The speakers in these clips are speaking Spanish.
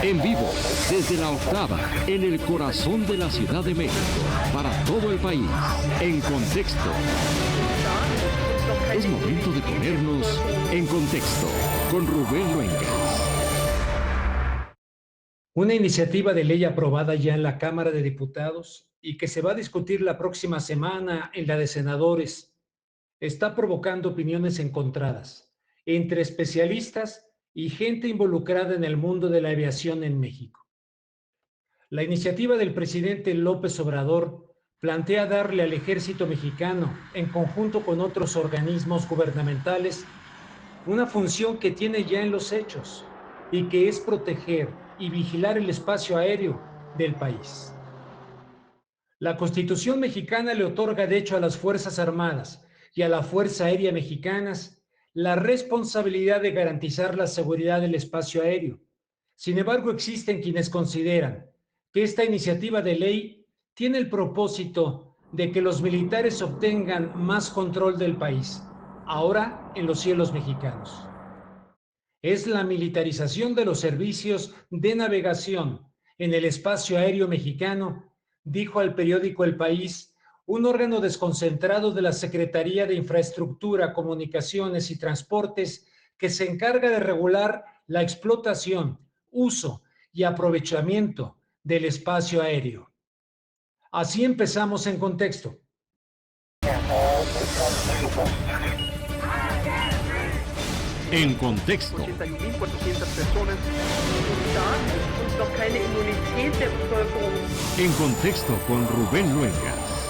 En vivo, desde la octava, en el corazón de la Ciudad de México, para todo el país, en contexto. Es momento de ponernos en contexto con Rubén Luengas. Una iniciativa de ley aprobada ya en la Cámara de Diputados y que se va a discutir la próxima semana en la de senadores, está provocando opiniones encontradas entre especialistas y gente involucrada en el mundo de la aviación en México. La iniciativa del presidente López Obrador plantea darle al ejército mexicano, en conjunto con otros organismos gubernamentales, una función que tiene ya en los hechos y que es proteger y vigilar el espacio aéreo del país. La Constitución mexicana le otorga de hecho a las Fuerzas Armadas y a la Fuerza Aérea Mexicanas la responsabilidad de garantizar la seguridad del espacio aéreo. Sin embargo, existen quienes consideran que esta iniciativa de ley tiene el propósito de que los militares obtengan más control del país, ahora en los cielos mexicanos. Es la militarización de los servicios de navegación en el espacio aéreo mexicano, dijo al periódico El País, un órgano desconcentrado de la Secretaría de Infraestructura, Comunicaciones y Transportes que se encarga de regular la explotación, uso y aprovechamiento del espacio aéreo. Así empezamos en contexto. En contexto. 81.400 personas noch keine Immunität der Bevölkerung. En contexto con Rubén Luengas.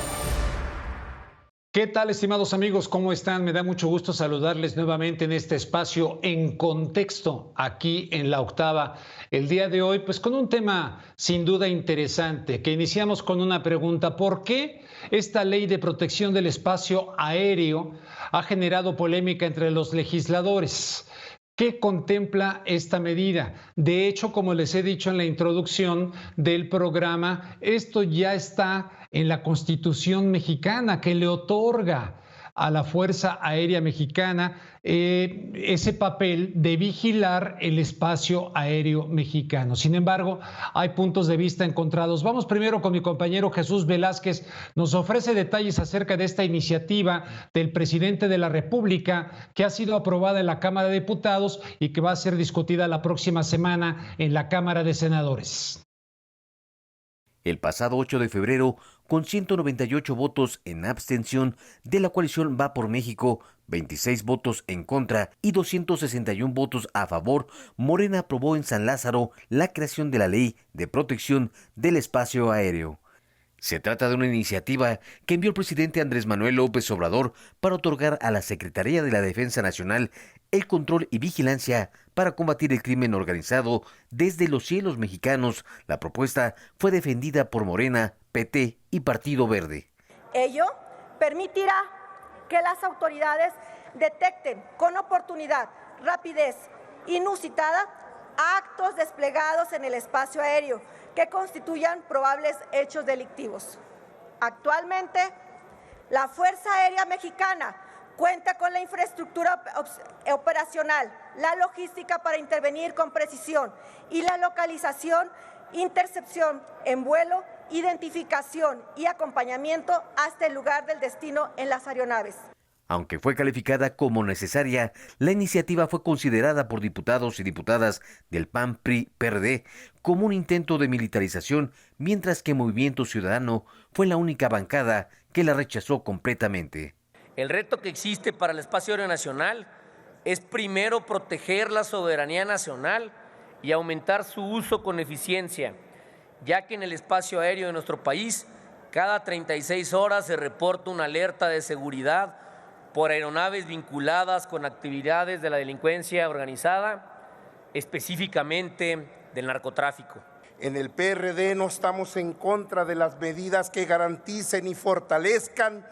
¿Qué tal, estimados amigos? ¿Cómo están? Me da mucho gusto saludarles nuevamente en este espacio En Contexto, aquí en La Octava. El día de hoy, pues con un tema sin duda interesante, que iniciamos con una pregunta. ¿Por qué esta ley de protección del espacio aéreo ha generado polémica entre los legisladores? ¿Qué contempla esta medida? De hecho, como les he dicho en la introducción del programa, esto ya está en la Constitución mexicana, que le otorga a la Fuerza Aérea Mexicana ese papel de vigilar el espacio aéreo mexicano. Sin embargo, hay puntos de vista encontrados. Vamos primero con mi compañero Jesús Velázquez. Nos ofrece detalles acerca de esta iniciativa del presidente de la República que ha sido aprobada en la Cámara de Diputados y que va a ser discutida la próxima semana en la Cámara de Senadores. El pasado 8 de febrero, con 198 votos en abstención de la coalición Va por México, 26 votos en contra y 261 votos a favor, Morena aprobó en San Lázaro la creación de la Ley de Protección del Espacio Aéreo. Se trata de una iniciativa que envió el presidente Andrés Manuel López Obrador para otorgar a la Secretaría de la Defensa Nacional el control y vigilancia para combatir el crimen organizado desde los cielos mexicanos. La propuesta fue defendida por Morena, PT y Partido Verde. Ello permitirá que las autoridades detecten con oportunidad, rapidez inusitada actos desplegados en el espacio aéreo que constituyan probables hechos delictivos. Actualmente, la Fuerza Aérea Mexicana cuenta con la infraestructura operacional, la logística para intervenir con precisión y la localización, intercepción en vuelo, identificación y acompañamiento hasta el lugar del destino en las aeronaves. Aunque fue calificada como necesaria, la iniciativa fue considerada por diputados y diputadas del PAN, PRI, PRD como un intento de militarización, mientras que Movimiento Ciudadano fue la única bancada que la rechazó completamente. El reto que existe para el espacio aéreo nacional es primero proteger la soberanía nacional y aumentar su uso con eficiencia, ya que en el espacio aéreo de nuestro país cada 36 horas se reporta una alerta de seguridad por aeronaves vinculadas con actividades de la delincuencia organizada, específicamente del narcotráfico. En el PRD no estamos en contra de las medidas que garanticen y fortalezcan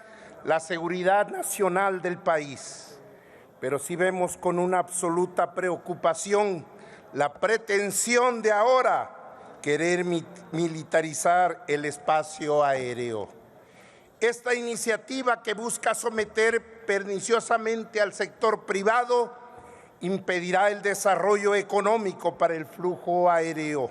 la seguridad nacional del país, pero sí vemos con una absoluta preocupación la pretensión de ahora querer militarizar el espacio aéreo. Esta iniciativa que busca someter perniciosamente al sector privado impedirá el desarrollo económico para el flujo aéreo.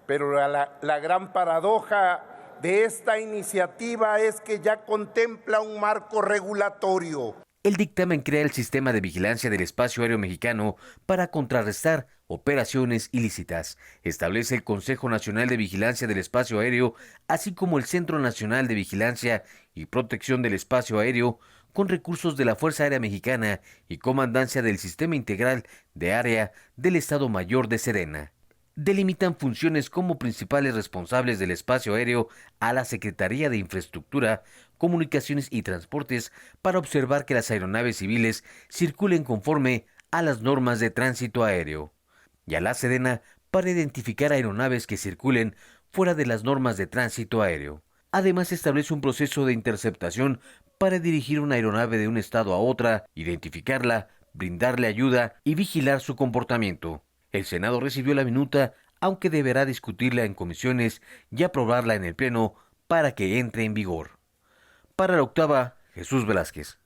Pero la gran paradoja de esta iniciativa es que ya contempla un marco regulatorio. El dictamen crea el sistema de vigilancia del espacio aéreo mexicano para contrarrestar operaciones ilícitas. Establece el Consejo Nacional de Vigilancia del Espacio Aéreo, así como el Centro Nacional de Vigilancia y Protección del Espacio Aéreo, con recursos de la Fuerza Aérea Mexicana y comandancia del Sistema Integral de Área del Estado Mayor de Sedena. Delimitan funciones como principales responsables del espacio aéreo a la Secretaría de Infraestructura, Comunicaciones y Transportes para observar que las aeronaves civiles circulen conforme a las normas de tránsito aéreo, y a la Sedena para identificar aeronaves que circulen fuera de las normas de tránsito aéreo. Además, establece un proceso de interceptación para dirigir una aeronave de un estado a otra, identificarla, brindarle ayuda y vigilar su comportamiento. El Senado recibió la minuta, aunque deberá discutirla en comisiones y aprobarla en el Pleno para que entre en vigor. Para la octava, Jesús Velázquez.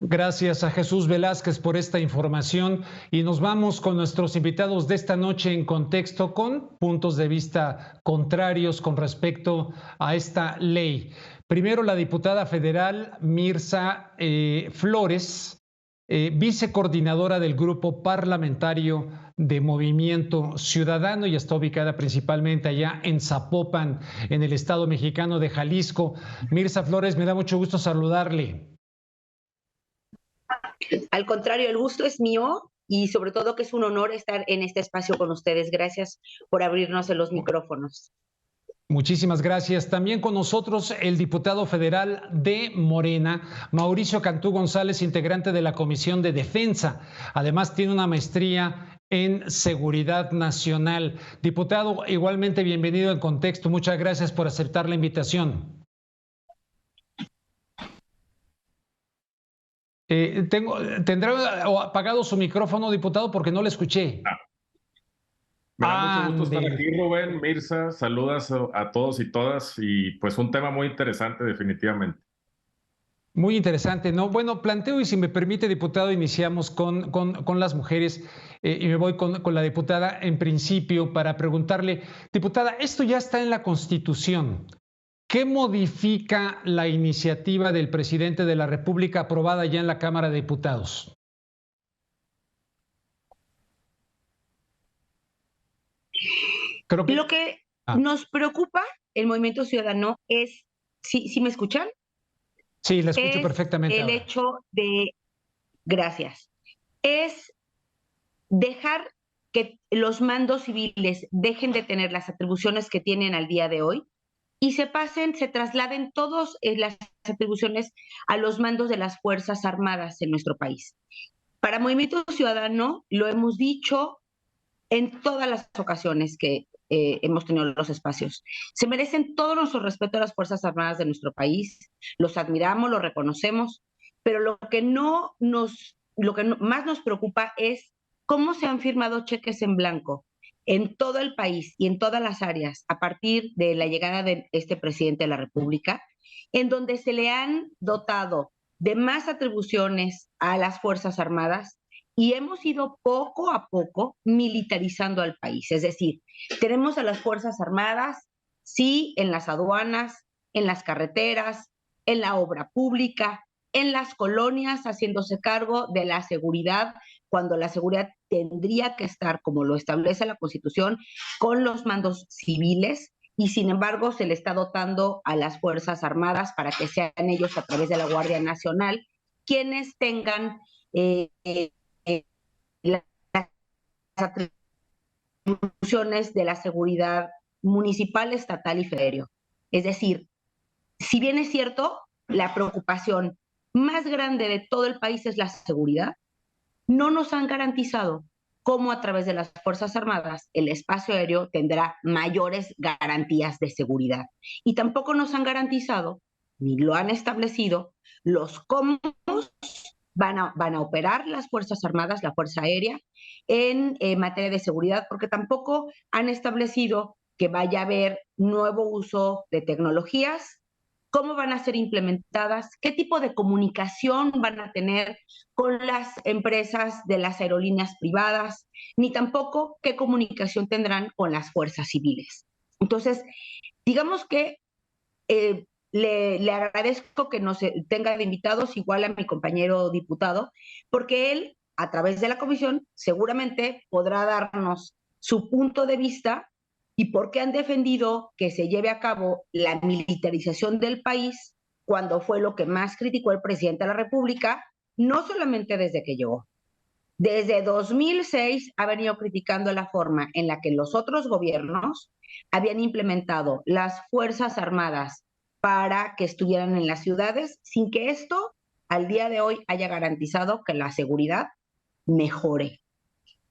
Gracias a Jesús Velázquez por esta información y nos vamos con nuestros invitados de esta noche en contexto con puntos de vista contrarios con respecto a esta ley. Primero, la diputada federal Mirza Flores, vicecoordinadora del grupo parlamentario de Movimiento Ciudadano y está ubicada principalmente allá en Zapopan, en el estado mexicano de Jalisco. Mirza Flores, me da mucho gusto saludarle. Al contrario, el gusto es mío y sobre todo que es un honor estar en este espacio con ustedes. Gracias por abrirnos los micrófonos. Muchísimas gracias. También con nosotros el diputado federal de Morena, Mauricio Cantú González, integrante de la Comisión de Defensa. Además tiene una maestría en Seguridad Nacional. Diputado, igualmente bienvenido en Contexto. Muchas gracias por aceptar la invitación. ¿Tendrá apagado su micrófono, diputado? Porque no le escuché. Me da mucho gusto estar aquí, Rubén, Mirza, saludas a todos y todas y pues un tema muy interesante definitivamente. Muy interesante, ¿no? Bueno, planteo y si me permite, diputado, iniciamos con las mujeres y me voy con la diputada en principio para preguntarle, diputada, esto ya está en la Constitución. ¿Qué modifica la iniciativa del presidente de la República aprobada ya en la Cámara de Diputados? Creo que lo que nos preocupa el Movimiento Ciudadano es, ¿sí me escuchan? Sí, la escucho perfectamente. El hecho de, gracias, es dejar que los mandos civiles dejen de tener las atribuciones que tienen al día de hoy y se trasladen todas las atribuciones a los mandos de las Fuerzas Armadas en nuestro país. Para Movimiento Ciudadano, lo hemos dicho en todas las ocasiones que hemos tenido los espacios. Se merecen todo nuestro respeto a las Fuerzas Armadas de nuestro país, los admiramos, los reconocemos, pero lo que más nos preocupa es cómo se han firmado cheques en blanco en todo el país y en todas las áreas a partir de la llegada de este presidente de la República, en donde se le han dotado de más atribuciones a las Fuerzas Armadas y hemos ido poco a poco militarizando al país. Es decir, tenemos a las Fuerzas Armadas, sí, en las aduanas, en las carreteras, en la obra pública, en las colonias, haciéndose cargo de la seguridad, cuando la seguridad tendría que estar, como lo establece la Constitución, con los mandos civiles, y sin embargo se le está dotando a las Fuerzas Armadas para que sean ellos, a través de la Guardia Nacional, quienes tengan las atribuciones de la seguridad municipal, estatal y federal. Es decir, si bien es cierto, la preocupación más grande de todo el país es la seguridad, no nos han garantizado cómo a través de las Fuerzas Armadas el espacio aéreo tendrá mayores garantías de seguridad. Y tampoco nos han garantizado, ni lo han establecido, los cómo van a operar las Fuerzas Armadas, la Fuerza Aérea, en materia de seguridad, porque tampoco han establecido que vaya a haber nuevo uso de tecnologías cómo van a ser implementadas, qué tipo de comunicación van a tener con las empresas de las aerolíneas privadas, ni tampoco qué comunicación tendrán con las fuerzas civiles. Entonces, digamos que le agradezco que nos tenga de invitados, igual a mi compañero diputado, porque él, a través de la comisión, seguramente podrá darnos su punto de vista y por qué han defendido que se lleve a cabo la militarización del país cuando fue lo que más criticó el presidente de la República, no solamente desde que llegó. Desde 2006 ha venido criticando la forma en la que los otros gobiernos habían implementado las Fuerzas Armadas para que estuvieran en las ciudades, sin que esto al día de hoy haya garantizado que la seguridad mejore.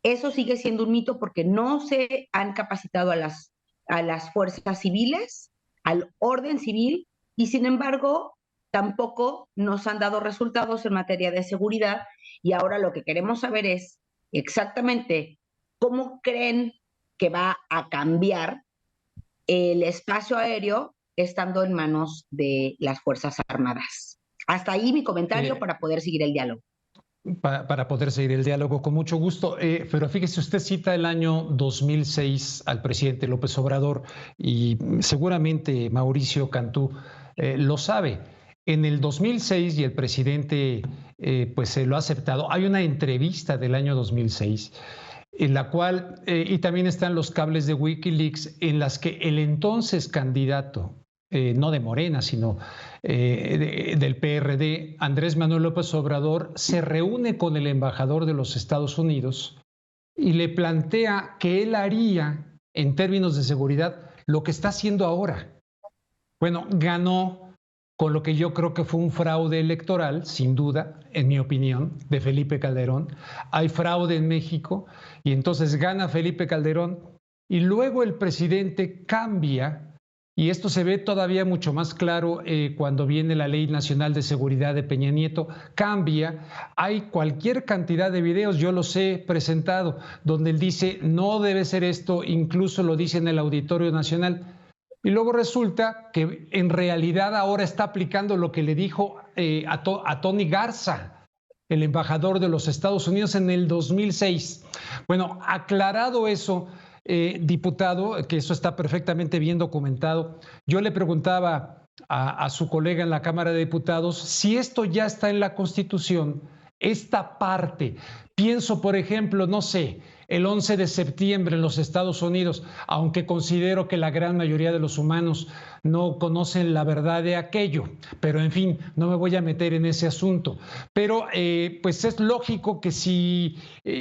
Eso sigue siendo un mito porque no se han capacitado a las fuerzas civiles, al orden civil, y sin embargo tampoco nos han dado resultados en materia de seguridad, y ahora lo que queremos saber es exactamente cómo creen que va a cambiar el espacio aéreo estando en manos de las Fuerzas Armadas. Hasta ahí mi comentario para poder seguir el diálogo. Para poder seguir el diálogo, con mucho gusto. Pero fíjese, usted cita el año 2006 al presidente López Obrador y seguramente Mauricio Cantú lo sabe. En el 2006, y el presidente pues se lo ha aceptado, hay una entrevista del año 2006 en la cual, y también están los cables de Wikileaks, en las que el entonces candidato, no de Morena, sino del PRD, Andrés Manuel López Obrador, se reúne con el embajador de los Estados Unidos y le plantea que él haría, en términos de seguridad, lo que está haciendo ahora. Bueno, ganó con lo que yo creo que fue un fraude electoral, sin duda, en mi opinión, de Felipe Calderón. Hay fraude en México y entonces gana Felipe Calderón y luego el presidente cambia. Y esto se ve todavía mucho más claro cuando viene la Ley Nacional de Seguridad de Peña Nieto. Cambia, hay cualquier cantidad de videos, yo los he presentado, donde él dice no debe ser esto, incluso lo dice en el Auditorio Nacional. Y luego resulta que en realidad ahora está aplicando lo que le dijo a Tony Garza, el embajador de los Estados Unidos, en el 2006. Bueno, aclarado eso, diputado, que eso está perfectamente bien documentado, yo le preguntaba a su colega en la Cámara de Diputados si esto ya está en la Constitución, esta parte. Pienso, por ejemplo, no sé, el 11 de septiembre en los Estados Unidos, aunque considero que la gran mayoría de los humanos no conocen la verdad de aquello, pero en fin, no me voy a meter en ese asunto. Pero pues es lógico que si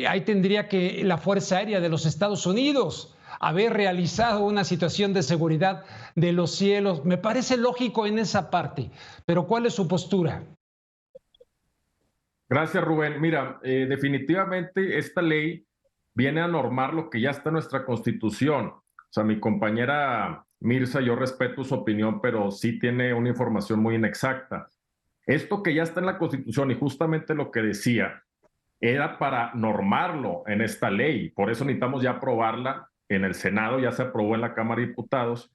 ahí tendría que la Fuerza Aérea de los Estados Unidos haber realizado una situación de seguridad de los cielos, me parece lógico en esa parte, pero ¿cuál es su postura? Gracias, Rubén. Mira, definitivamente esta ley viene a normar lo que ya está en nuestra Constitución. O sea, mi compañera Mirza, yo respeto su opinión, pero sí tiene una información muy inexacta. Esto que ya está en la Constitución y justamente lo que decía, era para normarlo en esta ley. Por eso necesitamos ya aprobarla en el Senado, ya se aprobó en la Cámara de Diputados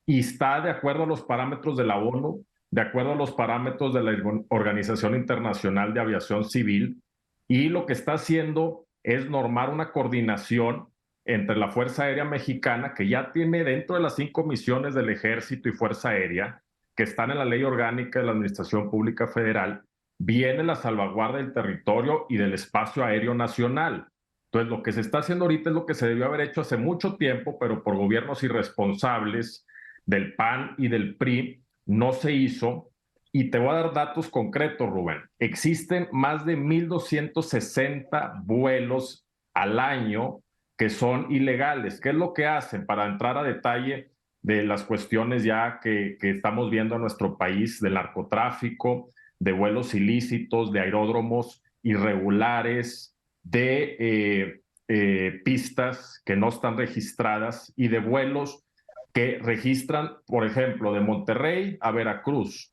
y está de acuerdo a los parámetros de la ONU, de acuerdo a los parámetros de la Organización Internacional de Aviación Civil, y lo que está haciendo es normar una coordinación entre la Fuerza Aérea Mexicana, que ya tiene dentro de las 5 misiones del Ejército y Fuerza Aérea, que están en la Ley Orgánica de la Administración Pública Federal, viene la salvaguarda del territorio y del espacio aéreo nacional. Entonces, lo que se está haciendo ahorita es lo que se debió haber hecho hace mucho tiempo, pero por gobiernos irresponsables del PAN y del PRI no se hizo. Y te voy a dar datos concretos, Rubén. Existen más de 1,260 vuelos al año que son ilegales. ¿Qué es lo que hacen? Para entrar a detalle de las cuestiones ya que estamos viendo en nuestro país, del narcotráfico, de vuelos ilícitos, de aeródromos irregulares, de pistas que no están registradas y de vuelos que registran, por ejemplo, de Monterrey a Veracruz.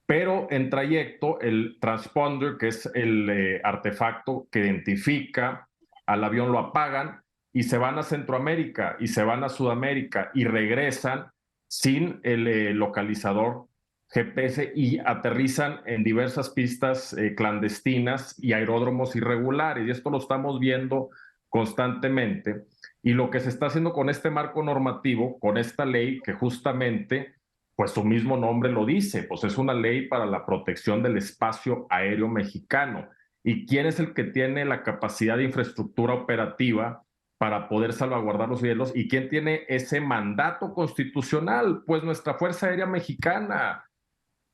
Pero en trayecto, el transponder, que es el artefacto que identifica al avión, lo apagan y se van a Centroamérica y se van a Sudamérica y regresan sin el localizador GPS y aterrizan en diversas pistas clandestinas y aeródromos irregulares. Y esto lo estamos viendo constantemente. Y lo que se está haciendo con este marco normativo, con esta ley que justamente, pues su mismo nombre lo dice, pues es una ley para la protección del espacio aéreo mexicano. ¿Y quién es el que tiene la capacidad de infraestructura operativa para poder salvaguardar los cielos? ¿Y quién tiene ese mandato constitucional? Pues nuestra Fuerza Aérea Mexicana.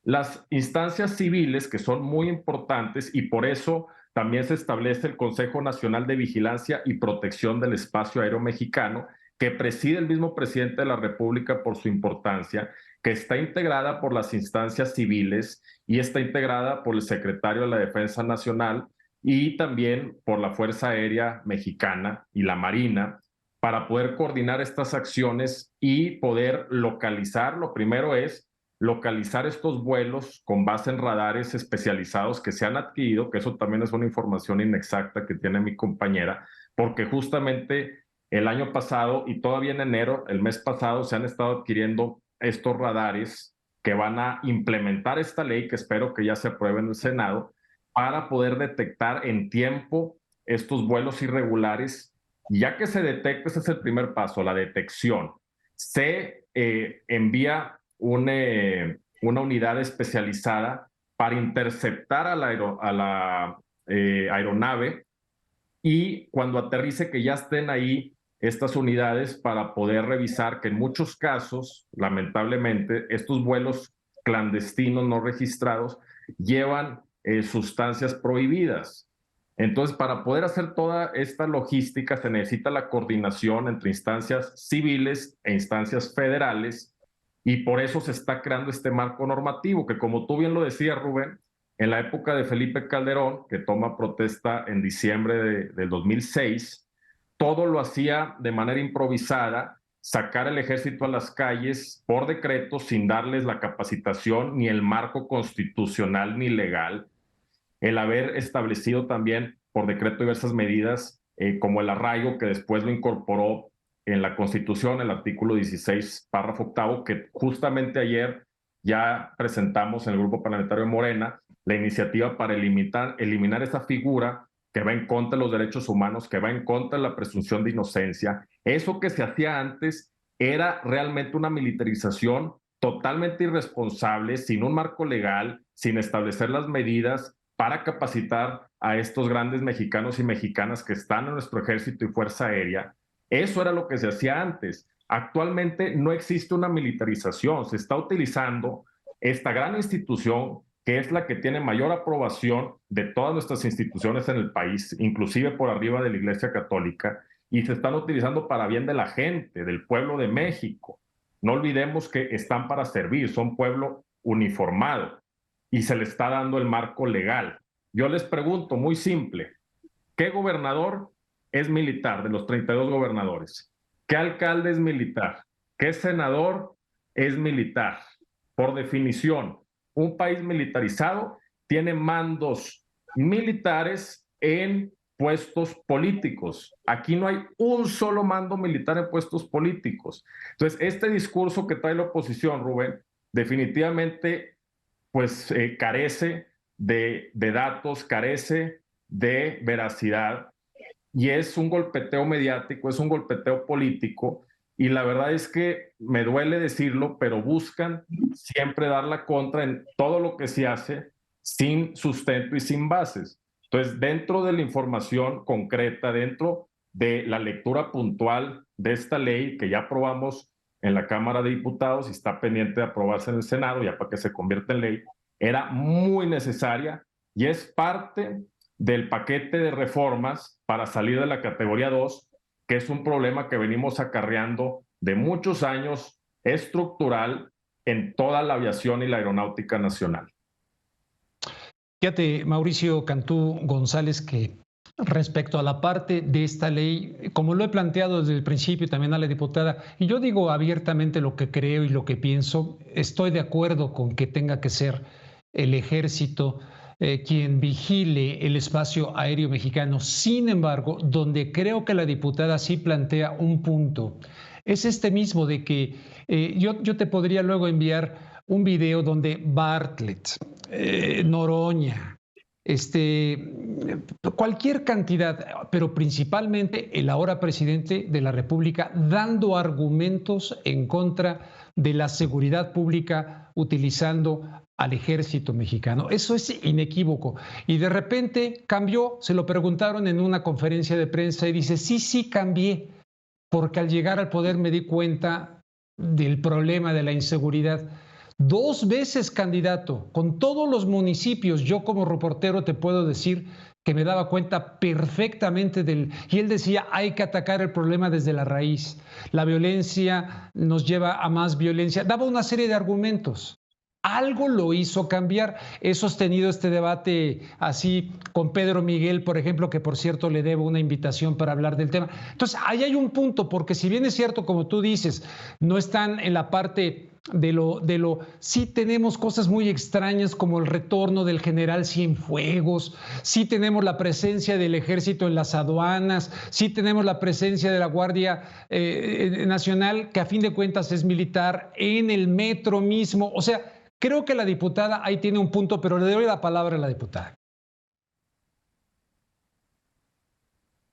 Las instancias civiles, que son muy importantes, y por eso también se establece el Consejo Nacional de Vigilancia y Protección del Espacio Aéreo Mexicano, que preside el mismo presidente de la República por su importancia, que está integrada por las instancias civiles y está integrada por el secretario de la Defensa Nacional y también por la Fuerza Aérea Mexicana y la Marina, para poder coordinar estas acciones y poder localizar. Lo primero es localizar estos vuelos con base en radares especializados que se han adquirido, que eso también es una información inexacta que tiene mi compañera, porque justamente el año pasado y todavía en enero, el mes pasado, se han estado adquiriendo estos radares que van a implementar esta ley, que espero que ya se apruebe en el Senado, para poder detectar en tiempo estos vuelos irregulares. Ya que se detecta, ese es el primer paso, la detección. Se envía una unidad especializada para interceptar a la aeronave, y cuando aterrice que ya estén ahí estas unidades para poder revisar que en muchos casos, lamentablemente, estos vuelos clandestinos no registrados llevan sustancias prohibidas. Entonces, para poder hacer toda esta logística se necesita la coordinación entre instancias civiles e instancias federales, y por eso se está creando este marco normativo que, como tú bien lo decías, Rubén, en la época de Felipe Calderón, que toma protesta en diciembre del 2006, todo lo hacía de manera improvisada, sacar el ejército a las calles por decreto sin darles la capacitación ni el marco constitucional ni legal, el haber establecido también por decreto diversas medidas como el arraigo, que después lo incorporó en la Constitución, el artículo 16, párrafo octavo, que justamente ayer ya presentamos en el Grupo Parlamentario de Morena la iniciativa para eliminar esa figura que va en contra de los derechos humanos, que va en contra de la presunción de inocencia. Eso que se hacía antes era realmente una militarización totalmente irresponsable, sin un marco legal, sin establecer las medidas para capacitar a estos grandes mexicanos y mexicanas que están en nuestro ejército y fuerza aérea. Eso era lo que se hacía antes. Actualmente no existe una militarización, se está utilizando esta gran institución, que es la que tiene mayor aprobación de todas nuestras instituciones en el país, inclusive por arriba de la Iglesia Católica, y se están utilizando para bien de la gente, del pueblo de México. No olvidemos que están para servir, son pueblo uniformado, y se le está dando el marco legal. Yo les pregunto, muy simple, ¿qué gobernador es militar de los 32 gobernadores? ¿Qué alcalde es militar? ¿Qué senador es militar? Por definición, un país militarizado tiene mandos militares en puestos políticos. Aquí no hay un solo mando militar en puestos políticos. Entonces, este discurso que trae la oposición, Rubén, definitivamente pues carece de datos, carece de veracidad, y es un golpeteo mediático, es un golpeteo político, y la verdad es que me duele decirlo, pero buscan siempre dar la contra en todo lo que se hace sin sustento y sin bases. Entonces, dentro de la información concreta, dentro de la lectura puntual de esta ley que ya aprobamos en la Cámara de Diputados y está pendiente de aprobarse en el Senado, ya para que se convierta en ley, era muy necesaria y es parte del paquete de reformas para salir de la categoría 2, que es un problema que venimos acarreando de muchos años, estructural, en toda la aviación y la aeronáutica nacional. Fíjate, Mauricio Cantú González, que respecto a la parte de esta ley, como lo he planteado desde el principio también a la diputada, y yo digo abiertamente lo que creo y lo que pienso, estoy de acuerdo con que tenga que ser el ejército quien vigile el espacio aéreo mexicano. Sin embargo, donde creo que la diputada sí plantea un punto es este mismo de que yo te podría luego enviar un video donde Bartlett, Noroña, cualquier cantidad, pero principalmente el ahora presidente de la República dando argumentos en contra de la seguridad pública utilizando al ejército mexicano. Eso es inequívoco. Y de repente cambió, se lo preguntaron en una conferencia de prensa y dice, sí cambié, porque al llegar al poder me di cuenta del problema de la inseguridad. 2 veces candidato, con todos los municipios, yo como reportero te puedo decir que me daba cuenta perfectamente y él decía, hay que atacar el problema desde la raíz. La violencia nos lleva a más violencia. Daba una serie de argumentos. Algo lo hizo cambiar. He sostenido este debate así con Pedro Miguel, por ejemplo, que por cierto le debo una invitación para hablar del tema. Entonces, ahí hay un punto, porque si bien es cierto, como tú dices, no están en la parte sí tenemos cosas muy extrañas como el retorno del general Cienfuegos, sí tenemos la presencia del ejército en las aduanas, sí tenemos la presencia de la Guardia Nacional, que a fin de cuentas es militar, en el metro mismo. O sea, creo que la diputada ahí tiene un punto, pero le doy la palabra a la diputada.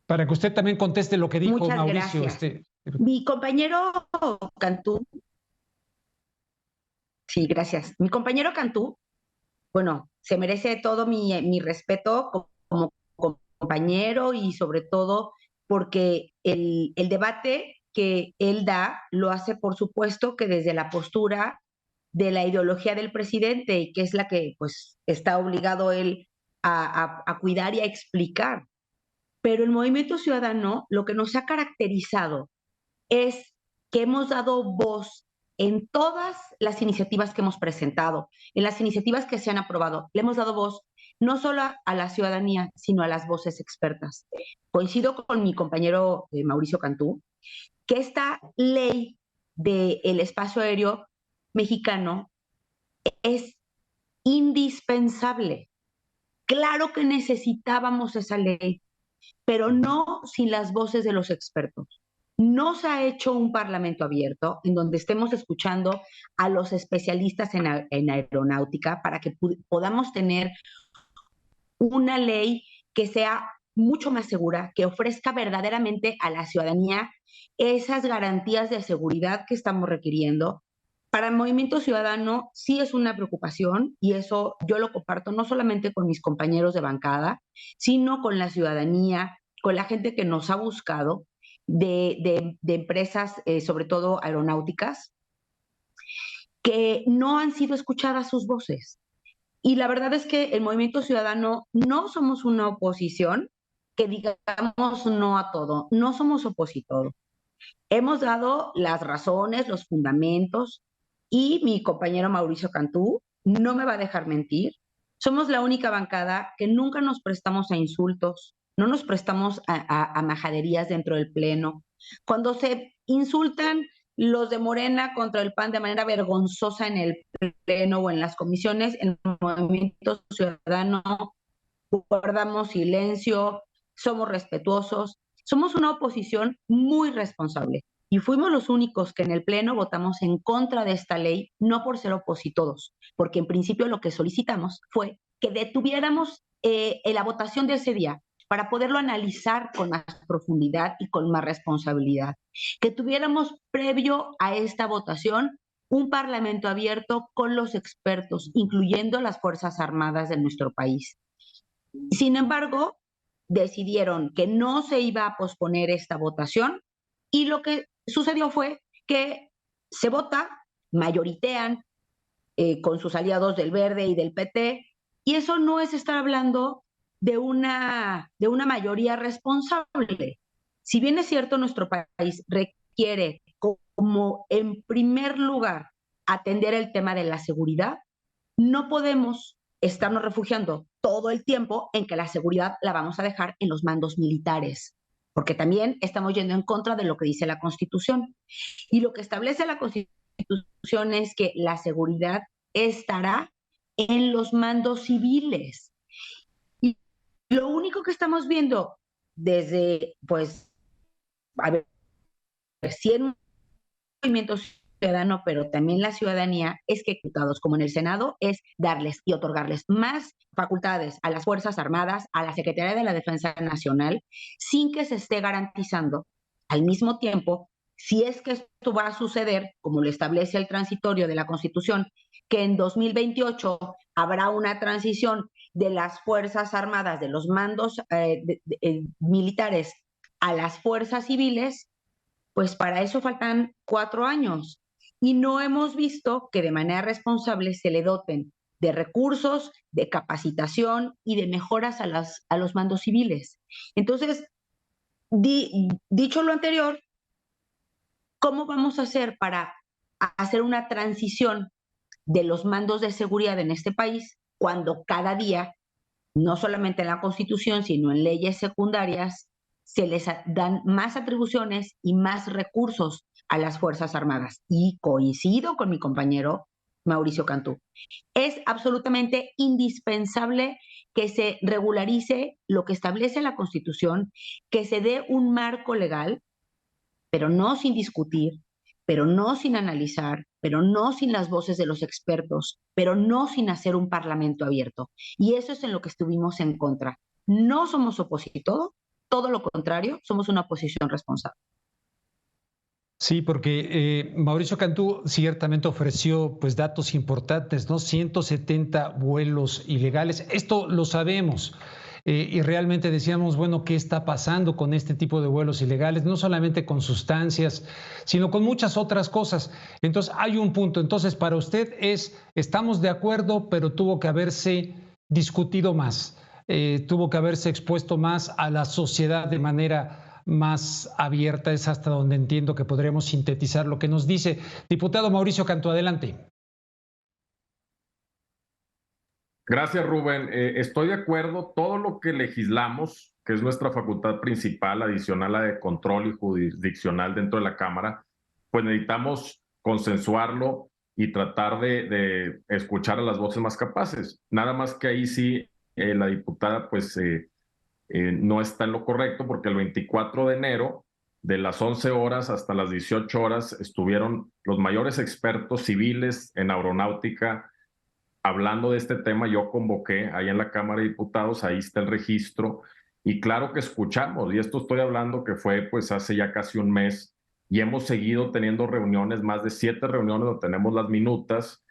Para que usted también conteste lo que dijo Muchas Mauricio. Gracias. Mi compañero Cantú. Sí, gracias. Mi compañero Cantú, bueno, se merece todo mi respeto como compañero y sobre todo porque el debate que él da lo hace, por supuesto, que desde la postura de la ideología del presidente, y que es la que pues está obligado él a cuidar y a explicar. Pero el Movimiento Ciudadano lo que nos ha caracterizado es que hemos dado voz en todas las iniciativas que hemos presentado, en las iniciativas que se han aprobado. Le hemos dado voz no solo a la ciudadanía, sino a las voces expertas. Coincido con mi compañero Mauricio Cantú, que esta ley del espacio aéreo mexicano es indispensable. Claro que necesitábamos esa ley, pero no sin las voces de los expertos. No se ha hecho un parlamento abierto en donde estemos escuchando a los especialistas en aeronáutica para que podamos tener una ley que sea mucho más segura, que ofrezca verdaderamente a la ciudadanía esas garantías de seguridad que estamos requiriendo. Para el Movimiento Ciudadano sí es una preocupación, y eso yo lo comparto no solamente con mis compañeros de bancada, sino con la ciudadanía, con la gente que nos ha buscado, de empresas, sobre todo aeronáuticas, que no han sido escuchadas sus voces. Y la verdad es que el Movimiento Ciudadano no somos una oposición que digamos no a todo, no somos opositor. Hemos dado las razones, los fundamentos, y mi compañero Mauricio Cantú no me va a dejar mentir. Somos la única bancada que nunca nos prestamos a insultos, no nos prestamos a majaderías dentro del Pleno. Cuando se insultan los de Morena contra el PAN de manera vergonzosa en el Pleno o en las comisiones, en el Movimiento Ciudadano guardamos silencio, somos respetuosos, somos una oposición muy responsable. Y fuimos los únicos que en el Pleno votamos en contra de esta ley, no por ser opositores, porque en principio lo que solicitamos fue que detuviéramos la votación de ese día para poderlo analizar con más profundidad y con más responsabilidad. Que tuviéramos previo a esta votación un parlamento abierto con los expertos, incluyendo las Fuerzas Armadas de nuestro país. Sin embargo, decidieron que no se iba a posponer esta votación, y lo que sucedió fue que se vota, mayoritean con sus aliados del Verde y del PT, y eso no es estar hablando de una mayoría responsable. Si bien es cierto, nuestro país requiere como en primer lugar atender el tema de la seguridad, no podemos estarnos refugiando todo el tiempo en que la seguridad la vamos a dejar en los mandos militares, porque también estamos yendo en contra de lo que dice la Constitución. Y lo que establece la Constitución es que la seguridad estará en los mandos civiles. Y lo único que estamos viendo desde, pues, a ver, si en movimiento ciudadano, pero también la ciudadanía, es que diputados, como en el Senado, es darles y otorgarles más facultades a las Fuerzas Armadas, a la Secretaría de la Defensa Nacional, sin que se esté garantizando al mismo tiempo, si es que esto va a suceder, como lo establece el transitorio de la Constitución, que en 2028 habrá una transición de las Fuerzas Armadas, de los mandos militares a las fuerzas civiles, pues para eso faltan 4 años. Y no hemos visto que de manera responsable se le doten de recursos, de capacitación y de mejoras a los mandos civiles. Entonces, dicho lo anterior, ¿cómo vamos a hacer para hacer una transición de los mandos de seguridad en este país cuando cada día, no solamente en la Constitución, sino en leyes secundarias, se les dan más atribuciones y más recursos a las Fuerzas Armadas? Y coincido con mi compañero Mauricio Cantú. Es absolutamente indispensable que se regularice lo que establece la Constitución, que se dé un marco legal, pero no sin discutir, pero no sin analizar, pero no sin las voces de los expertos, pero no sin hacer un parlamento abierto. Y eso es en lo que estuvimos en contra. No somos opositor, todo lo contrario, somos una oposición responsable. Sí, porque Mauricio Cantú ciertamente ofreció pues datos importantes, ¿no? 170 vuelos ilegales, esto lo sabemos. Y realmente decíamos, bueno, ¿qué está pasando con este tipo de vuelos ilegales? No solamente con sustancias, sino con muchas otras cosas. Entonces, hay un punto. Entonces, para usted estamos de acuerdo, pero tuvo que haberse discutido más, tuvo que haberse expuesto más a la sociedad de manera más abierta. Es hasta donde entiendo que podríamos sintetizar lo que nos dice. Diputado Mauricio Cantú, adelante. Gracias, Rubén. Estoy de acuerdo. Todo lo que legislamos, que es nuestra facultad principal, adicional a la de control y jurisdiccional dentro de la Cámara, pues necesitamos consensuarlo y tratar de escuchar a las voces más capaces. Nada más que ahí sí, la diputada pues no está en lo correcto, porque el 24 de enero, de las 11 horas hasta las 18 horas, estuvieron los mayores expertos civiles en aeronáutica hablando de este tema. Yo convoqué ahí en la Cámara de Diputados, ahí está el registro, y claro que escuchamos, y esto estoy hablando que fue pues hace ya casi un mes, y hemos seguido teniendo reuniones, más de 7 reuniones donde tenemos las minutas,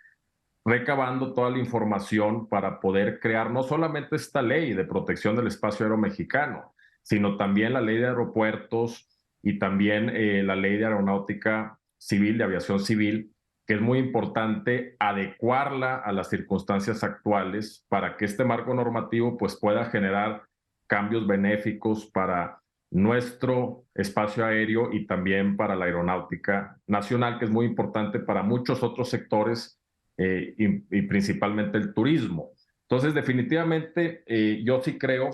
recabando toda la información para poder crear no solamente esta ley de protección del espacio aéreo mexicano, sino también la ley de aeropuertos y también la ley de aeronáutica civil, de aviación civil, que es muy importante adecuarla a las circunstancias actuales para que este marco normativo pues pueda generar cambios benéficos para nuestro espacio aéreo y también para la aeronáutica nacional, que es muy importante para muchos otros sectores y principalmente el turismo. Entonces, definitivamente, yo sí creo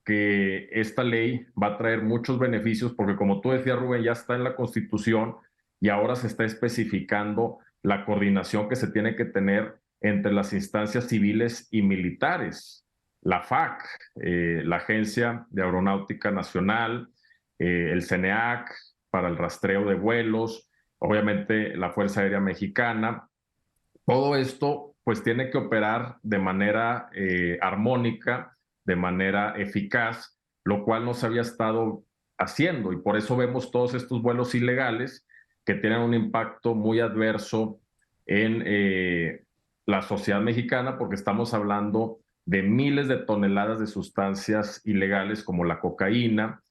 que esta ley va a traer muchos beneficios, porque como tú decías, Rubén, ya está en la Constitución y ahora se está especificando la coordinación que se tiene que tener entre las instancias civiles y militares. La FAC, la Agencia de Aeronáutica Nacional, el CENEAC para el rastreo de vuelos, obviamente la Fuerza Aérea Mexicana. Todo esto pues tiene que operar de manera armónica, de manera eficaz, lo cual no se había estado haciendo, y por eso vemos todos estos vuelos ilegales que tienen un impacto muy adverso en la sociedad mexicana, porque estamos hablando de miles de toneladas de sustancias ilegales como la cocaína,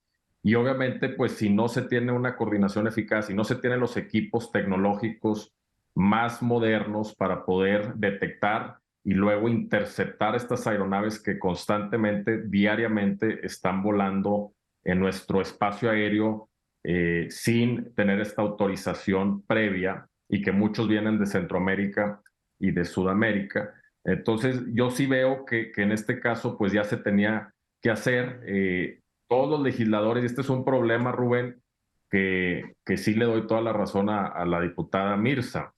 y obviamente pues si no se tiene una coordinación eficaz, si no se tienen los equipos tecnológicos más modernos para poder detectar y luego interceptar estas aeronaves que constantemente, diariamente están volando en nuestro espacio aéreo sin tener esta autorización previa, y que muchos vienen de Centroamérica y de Sudamérica. Entonces yo sí veo que en este caso pues ya se tenía que hacer. Todos los legisladores, y este es un problema, Rubén, que sí le doy toda la razón a la diputada Mirza.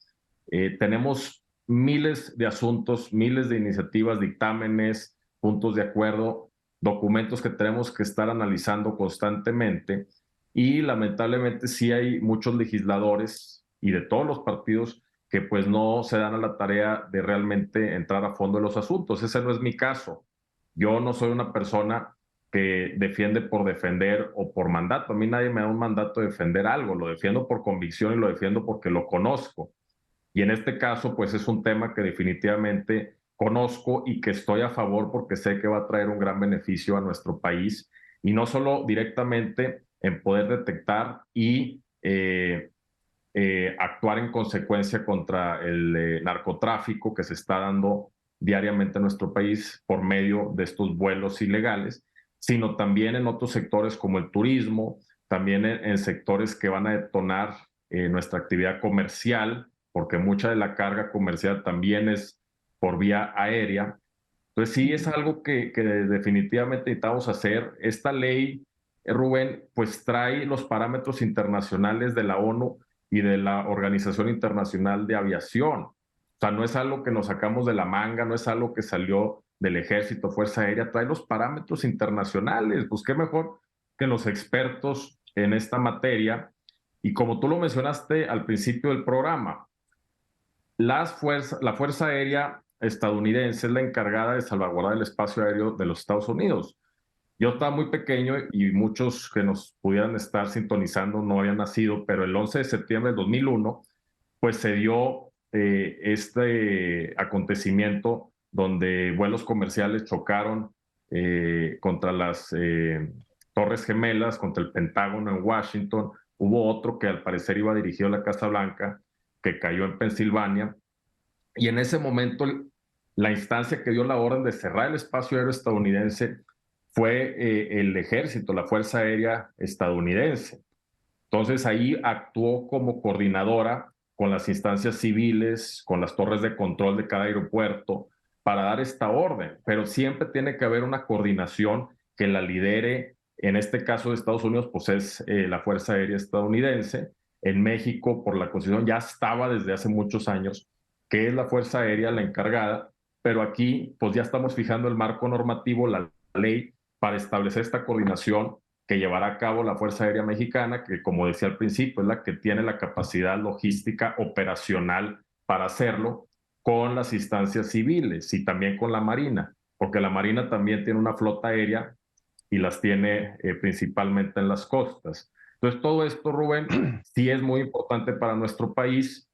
Tenemos miles de asuntos, miles de iniciativas, dictámenes, puntos de acuerdo, documentos que tenemos que estar analizando constantemente, y lamentablemente sí hay muchos legisladores y de todos los partidos que pues no se dan a la tarea de realmente entrar a fondo en los asuntos. Ese no es mi caso. Yo no soy una persona que defiende por defender o por mandato. A mí nadie me da un mandato de defender algo, lo defiendo por convicción y lo defiendo porque lo conozco. Y en este caso, pues es un tema que definitivamente conozco y que estoy a favor porque sé que va a traer un gran beneficio a nuestro país, y no solo directamente en poder detectar y actuar en consecuencia contra el narcotráfico que se está dando diariamente en nuestro país por medio de estos vuelos ilegales, sino también en otros sectores como el turismo, también en sectores que van a detonar nuestra actividad comercial, porque mucha de la carga comercial también es por vía aérea. Entonces sí es algo que definitivamente necesitamos hacer. Esta ley, Rubén, pues trae los parámetros internacionales de la ONU y de la Organización Internacional de Aviación. O sea, no es algo que nos sacamos de la manga, no es algo que salió del Ejército, Fuerza Aérea, trae los parámetros internacionales. Pues qué mejor que los expertos en esta materia. Y como tú lo mencionaste al principio del programa, la Fuerza Aérea estadounidense es la encargada de salvaguardar el espacio aéreo de los Estados Unidos. Yo estaba muy pequeño y muchos que nos pudieran estar sintonizando no habían nacido, pero el 11 de septiembre de 2001, pues se dio este acontecimiento donde vuelos comerciales chocaron contra las Torres Gemelas, contra el Pentágono en Washington. Hubo otro que al parecer iba dirigido a la Casa Blanca, que cayó en Pensilvania. Y en ese momento, la instancia que dio la orden de cerrar el espacio aéreo estadounidense fue el ejército, la Fuerza Aérea estadounidense. Entonces ahí actuó como coordinadora con las instancias civiles, con las torres de control de cada aeropuerto, para dar esta orden. Pero siempre tiene que haber una coordinación que la lidere. En este caso de Estados Unidos, pues es la Fuerza Aérea estadounidense. En México, por la Constitución, ya estaba desde hace muchos años que es la Fuerza Aérea la encargada, pero aquí pues ya estamos fijando el marco normativo, la ley, para establecer esta coordinación que llevará a cabo la Fuerza Aérea Mexicana, que como decía al principio, es la que tiene la capacidad logística operacional para hacerlo, con las instancias civiles y también con la Marina, porque la Marina también tiene una flota aérea y las tiene principalmente en las costas. Entonces todo esto, Rubén, sí es muy importante para nuestro país.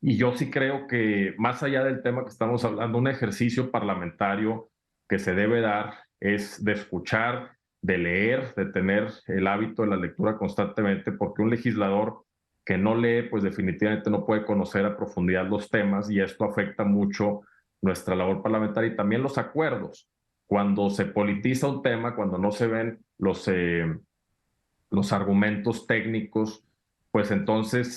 Y yo sí creo que más allá del tema que estamos hablando, un ejercicio parlamentario que se debe dar es de escuchar, de leer, de tener el hábito de la lectura constantemente, porque un legislador que no lee, pues definitivamente no puede conocer a profundidad los temas, y esto afecta mucho nuestra labor parlamentaria y también los acuerdos. Cuando se politiza un tema, cuando no se ven los argumentos técnicos, pues entonces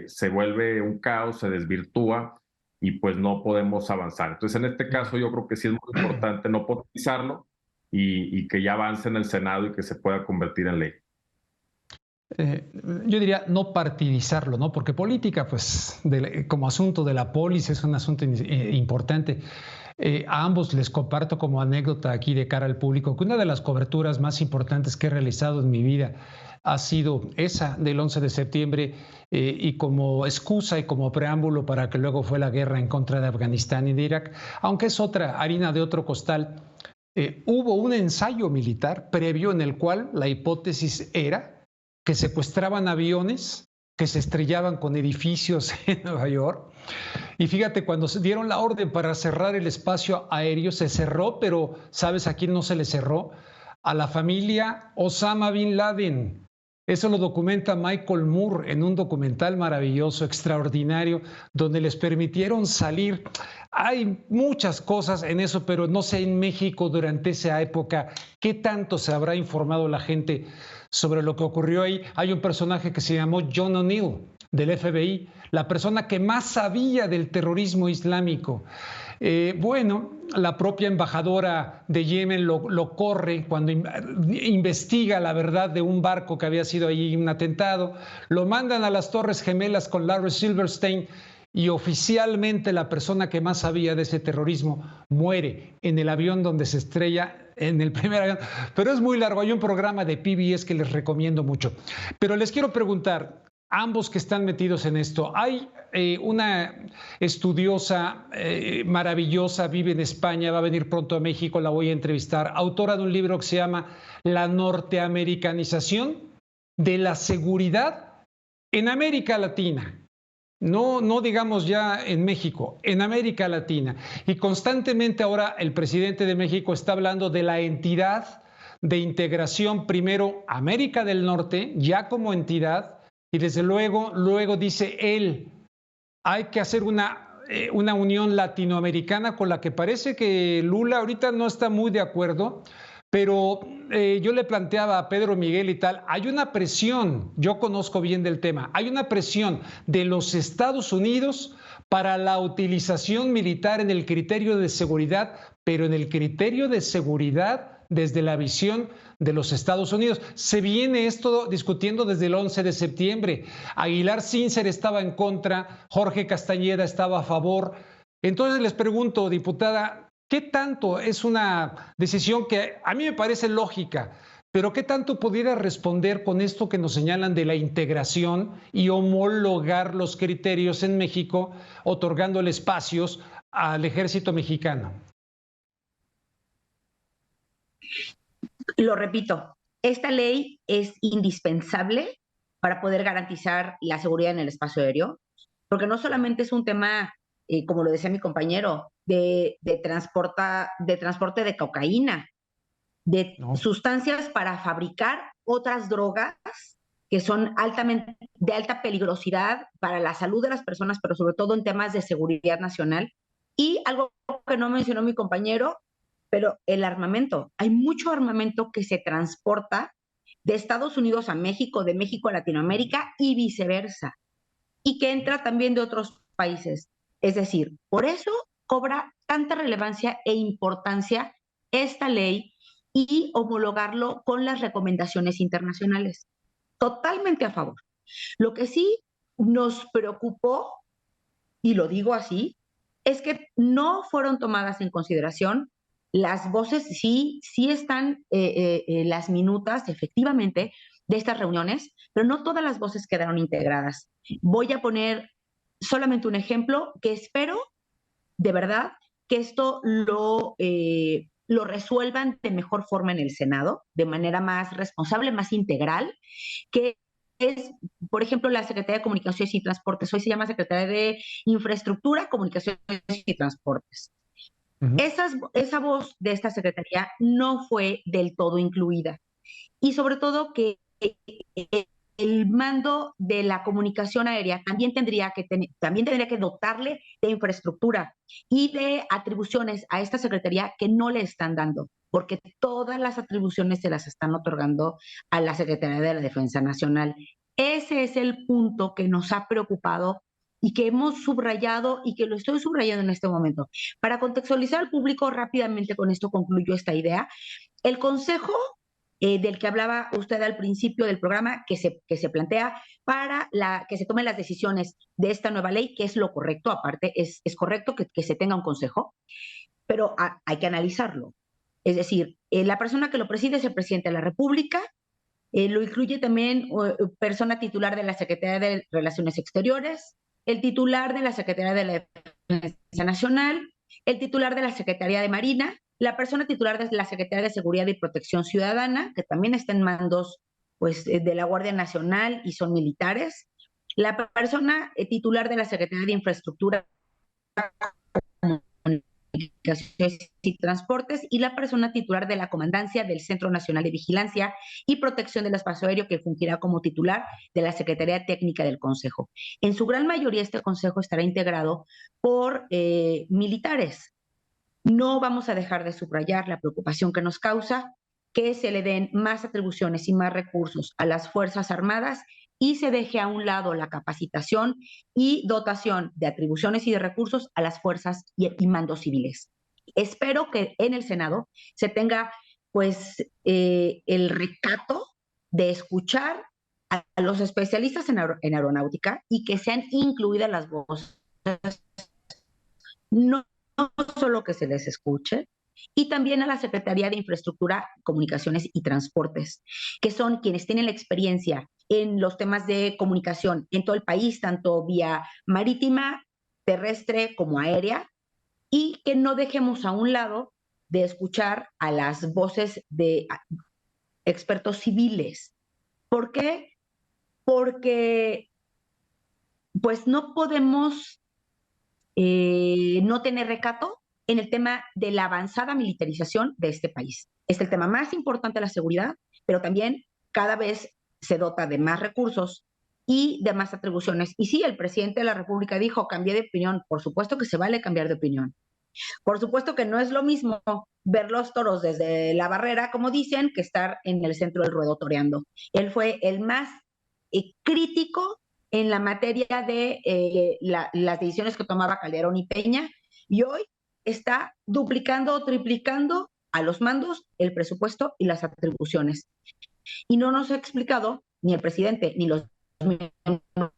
se vuelve un caos, se desvirtúa y pues no podemos avanzar. Entonces en este caso yo creo que sí es muy importante no politizarlo y que ya avance en el Senado y que se pueda convertir en ley. Yo diría no partidizarlo, ¿no? Porque política, pues como asunto de la polis es un asunto importante. A ambos les comparto como anécdota aquí de cara al público que una de las coberturas más importantes que he realizado en mi vida ha sido esa del 11 de septiembre y como excusa y como preámbulo para que luego fue la guerra en contra de Afganistán y de Irak, aunque es otra harina de otro costal. Hubo un ensayo militar previo en el cual la hipótesis era que secuestraban aviones que se estrellaban con edificios en Nueva York. Y fíjate, cuando se dieron la orden para cerrar el espacio aéreo, se cerró, pero ¿sabes a quién no se le cerró? A la familia Osama Bin Laden. Eso lo documenta Michael Moore en un documental maravilloso, extraordinario, donde les permitieron salir. Hay muchas cosas en eso, pero no sé en México durante esa época qué tanto se habrá informado la gente sobre lo que ocurrió ahí. Hay un personaje que se llamó John O'Neill del FBI, la persona que más sabía del terrorismo islámico. Bueno, la propia embajadora de Yemen lo corre cuando investiga la verdad de un barco que había sido ahí un atentado. Lo mandan a las Torres Gemelas con Larry Silverstein y oficialmente la persona que más sabía de ese terrorismo muere en el avión donde se estrella, en el primer avión. Pero es muy largo, hay un programa de PBS que les recomiendo mucho. Pero les quiero preguntar, ambos que están metidos en esto. Hay una estudiosa maravillosa, vive en España, va a venir pronto a México, la voy a entrevistar, autora de un libro que se llama La norteamericanización de la seguridad en América Latina. No digamos ya en México, en América Latina. Y constantemente ahora el presidente de México está hablando de la entidad de integración, primero América del Norte, ya como entidad, y desde luego dice él, hay que hacer una unión latinoamericana con la que parece que Lula ahorita no está muy de acuerdo, pero yo le planteaba a Pedro Miguel y tal, hay una presión, yo conozco bien del tema, hay una presión de los Estados Unidos para la utilización militar en el criterio de seguridad, pero en el criterio de seguridad desde la visión de los Estados Unidos. Se viene esto discutiendo desde el 11 de septiembre. Aguilar Sincer estaba en contra, Jorge Castañeda estaba a favor. Entonces les pregunto, diputada, ¿qué tanto es una decisión que a mí me parece lógica, pero qué tanto pudiera responder con esto que nos señalan de la integración y homologar los criterios en México, otorgándole espacios al ejército mexicano? Lo repito, esta ley es indispensable para poder garantizar la seguridad en el espacio aéreo, porque no solamente es un tema, como lo decía mi compañero, de transporte de cocaína, de sustancias para fabricar otras drogas que son de alta peligrosidad para la salud de las personas, pero sobre todo en temas de seguridad nacional. Y algo que no mencionó mi compañero, pero el armamento. Hay mucho armamento que se transporta de Estados Unidos a México, de México a Latinoamérica y viceversa, y que entra también de otros países. Es decir, por eso cobra tanta relevancia e importancia esta ley y homologarlo con las recomendaciones internacionales. Totalmente a favor. Lo que sí nos preocupó, y lo digo así, es que no fueron tomadas en consideración las voces. Sí están las minutas, efectivamente, de estas reuniones, pero no todas las voces quedaron integradas. Voy a poner solamente un ejemplo que espero, de verdad, que esto lo resuelvan de mejor forma en el Senado, de manera más responsable, más integral, que es, por ejemplo, la Secretaría de Comunicaciones y Transportes. Hoy se llama Secretaría de Infraestructura, Comunicaciones y Transportes. Esa voz de esta secretaría no fue del todo incluida. Y sobre todo que el mando de la comunicación aérea también tendría que dotarle de infraestructura y de atribuciones a esta secretaría que no le están dando, porque todas las atribuciones se las están otorgando a la Secretaría de la Defensa Nacional. Ese es el punto que nos ha preocupado y que hemos subrayado y que lo estoy subrayando en este momento. Para contextualizar al público rápidamente, con esto concluyo esta idea. El Consejo del que hablaba usted al principio del programa, que se plantea para que se tomen las decisiones de esta nueva ley, que es lo correcto, aparte es correcto que se tenga un consejo, pero hay que analizarlo. Es decir, la persona que lo preside es el presidente de la República, lo incluye también persona titular de la Secretaría de Relaciones Exteriores, el titular de la Secretaría de la Defensa Nacional, el titular de la Secretaría de Marina, la persona titular de la Secretaría de Seguridad y Protección Ciudadana, que también está en mandos pues, de la Guardia Nacional y son militares, la persona titular de la Secretaría de Infraestructura, Comunicaciones y Transportes, y la persona titular de la Comandancia del Centro Nacional de Vigilancia y Protección del Espacio Aéreo, que fungirá como titular de la Secretaría Técnica del Consejo. En su gran mayoría, este consejo estará integrado por militares. No vamos a dejar de subrayar la preocupación que nos causa que se le den más atribuciones y más recursos a las Fuerzas Armadas y se deje a un lado la capacitación y dotación de atribuciones y de recursos a las fuerzas y mandos civiles. Espero que en el Senado se tenga pues el recato de escuchar a los especialistas en aeronáutica y que sean incluidas las voces, no solo que se les escuche, y también a la Secretaría de Infraestructura, Comunicaciones y Transportes, que son quienes tienen la experiencia en los temas de comunicación en todo el país, tanto vía marítima, terrestre como aérea, y que no dejemos a un lado de escuchar a las voces de expertos civiles. ¿Por qué? Porque pues no podemos no tener recato en el tema de la avanzada militarización de este país. Es el tema más importante de la seguridad, pero también cada vez se dota de más recursos y de más atribuciones. Y sí, el presidente de la República dijo, cambié de opinión. Por supuesto que se vale cambiar de opinión. Por supuesto que no es lo mismo ver los toros desde la barrera, como dicen, que estar en el centro del ruedo toreando. Él fue el más crítico en la materia de las decisiones que tomaba Calderón y Peña, y hoy está duplicando o triplicando a los mandos el presupuesto y las atribuciones. Y no nos ha explicado ni el presidente ni los miembros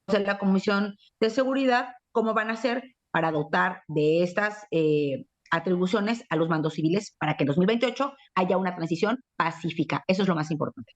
de la Comisión de Seguridad cómo van a hacer para dotar de estas atribuciones a los mandos civiles para que en 2028 haya una transición pacífica. Eso es lo más importante.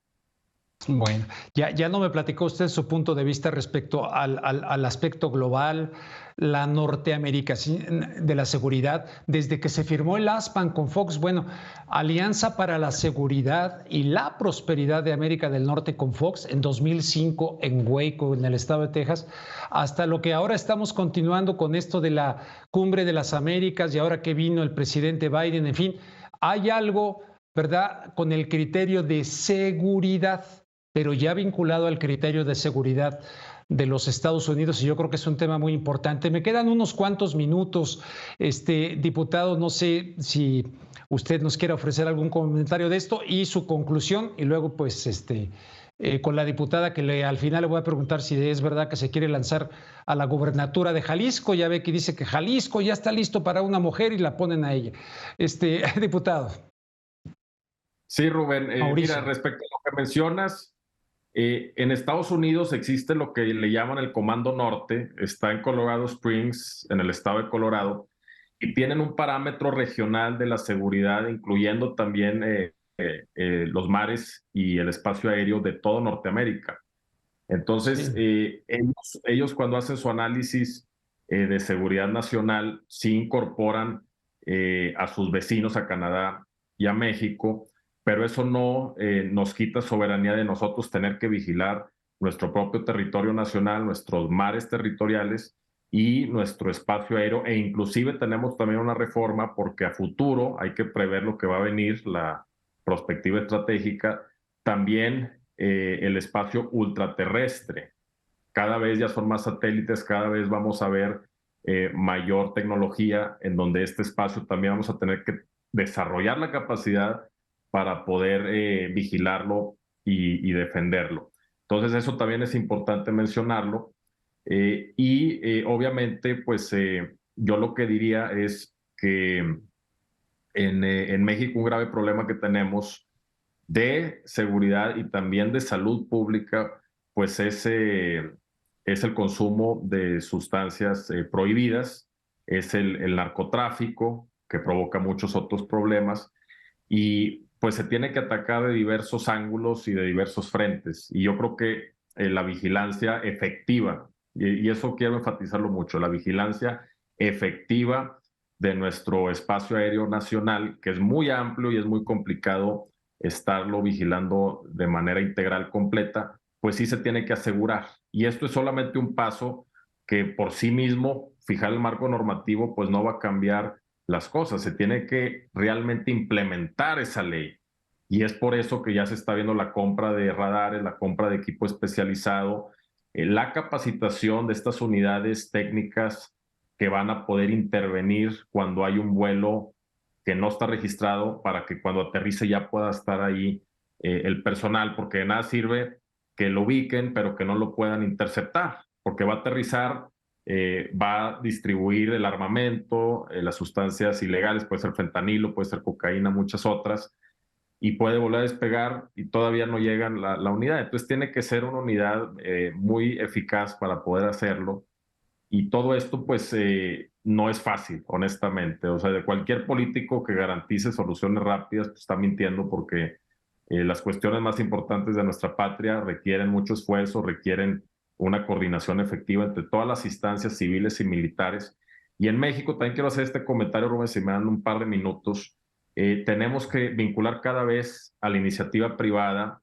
Bueno, ya no me platicó usted su punto de vista respecto al aspecto global, la Norteamérica de la seguridad, desde que se firmó el ASPAN con Fox, bueno, Alianza para la Seguridad y la Prosperidad de América del Norte con Fox en 2005 en Waco, en el estado de Texas, hasta lo que ahora estamos continuando con esto de la Cumbre de las Américas y ahora que vino el presidente Biden, en fin, hay algo, ¿verdad?, con el criterio de seguridad, pero ya vinculado al criterio de seguridad de los Estados Unidos, y yo creo que es un tema muy importante. Me quedan unos cuantos minutos, diputado, no sé si usted nos quiere ofrecer algún comentario de esto y su conclusión, y luego pues con la diputada que al final le voy a preguntar si es verdad que se quiere lanzar a la gobernatura de Jalisco. Ya ve que dice que Jalisco ya está listo para una mujer y la ponen a ella. Diputado. Sí, Rubén, mira, respecto a lo que mencionas, en Estados Unidos existe lo que le llaman el Comando Norte, está en Colorado Springs, en el estado de Colorado, y tienen un parámetro regional de la seguridad, incluyendo también los mares y el espacio aéreo de todo Norteamérica. Entonces, sí, ellos cuando hacen su análisis de seguridad nacional, sí incorporan a sus vecinos, a Canadá y a México, pero eso no nos quita soberanía de nosotros tener que vigilar nuestro propio territorio nacional, nuestros mares territoriales y nuestro espacio aéreo, e inclusive tenemos también una reforma porque a futuro hay que prever lo que va a venir, la perspectiva estratégica, también el espacio ultraterrestre. Cada vez ya son más satélites, cada vez vamos a ver mayor tecnología en donde este espacio también vamos a tener que desarrollar la capacidad para poder vigilarlo y defenderlo. Entonces eso también es importante mencionarlo. Obviamente, pues yo lo que diría es que en México un grave problema que tenemos de seguridad y también de salud pública, pues es el consumo de sustancias prohibidas, es el narcotráfico, que provoca muchos otros problemas, y pues se tiene que atacar de diversos ángulos y de diversos frentes. Y yo creo que la vigilancia efectiva, y eso quiero enfatizarlo mucho, la vigilancia efectiva de nuestro espacio aéreo nacional, que es muy amplio y es muy complicado estarlo vigilando de manera integral, completa, pues sí se tiene que asegurar. Y esto es solamente un paso que por sí mismo, fijar el marco normativo, pues no va a cambiar las cosas, se tiene que realmente implementar esa ley. Y es por eso que ya se está viendo la compra de radares, la compra de equipo especializado, la capacitación de estas unidades técnicas que van a poder intervenir cuando hay un vuelo que no está registrado, para que cuando aterrice ya pueda estar ahí el personal, porque de nada sirve que lo ubiquen, pero que no lo puedan interceptar, porque va a aterrizar, va a distribuir el armamento, las sustancias ilegales, puede ser fentanilo, puede ser cocaína, muchas otras, y puede volver a despegar y todavía no llega la unidad. Entonces tiene que ser una unidad muy eficaz para poder hacerlo. Y todo esto, pues, no es fácil, honestamente. O sea, de cualquier político que garantice soluciones rápidas, pues está mintiendo, porque las cuestiones más importantes de nuestra patria requieren mucho esfuerzo, requieren una coordinación efectiva entre todas las instancias civiles y militares. Y en México, también quiero hacer este comentario, Rubén, si me dan un par de minutos. Tenemos que vincular cada vez a la iniciativa privada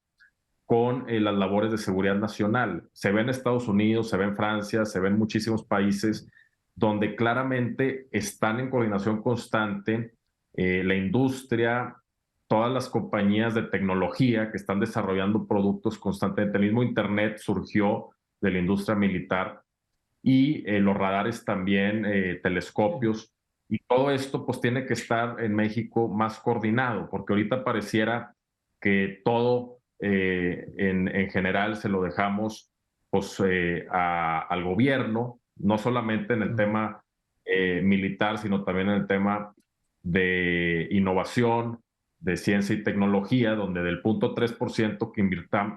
con las labores de seguridad nacional. Se ve en Estados Unidos, se ve en Francia, se ve en muchísimos países donde claramente están en coordinación constante la industria, todas las compañías de tecnología que están desarrollando productos constantemente. El mismo Internet surgió de la industria militar, y los radares también, telescopios, y todo esto pues tiene que estar en México más coordinado, porque ahorita pareciera que todo en general se lo dejamos pues al gobierno, no solamente en el tema militar, sino también en el tema de innovación, de ciencia y tecnología, donde del 0.3%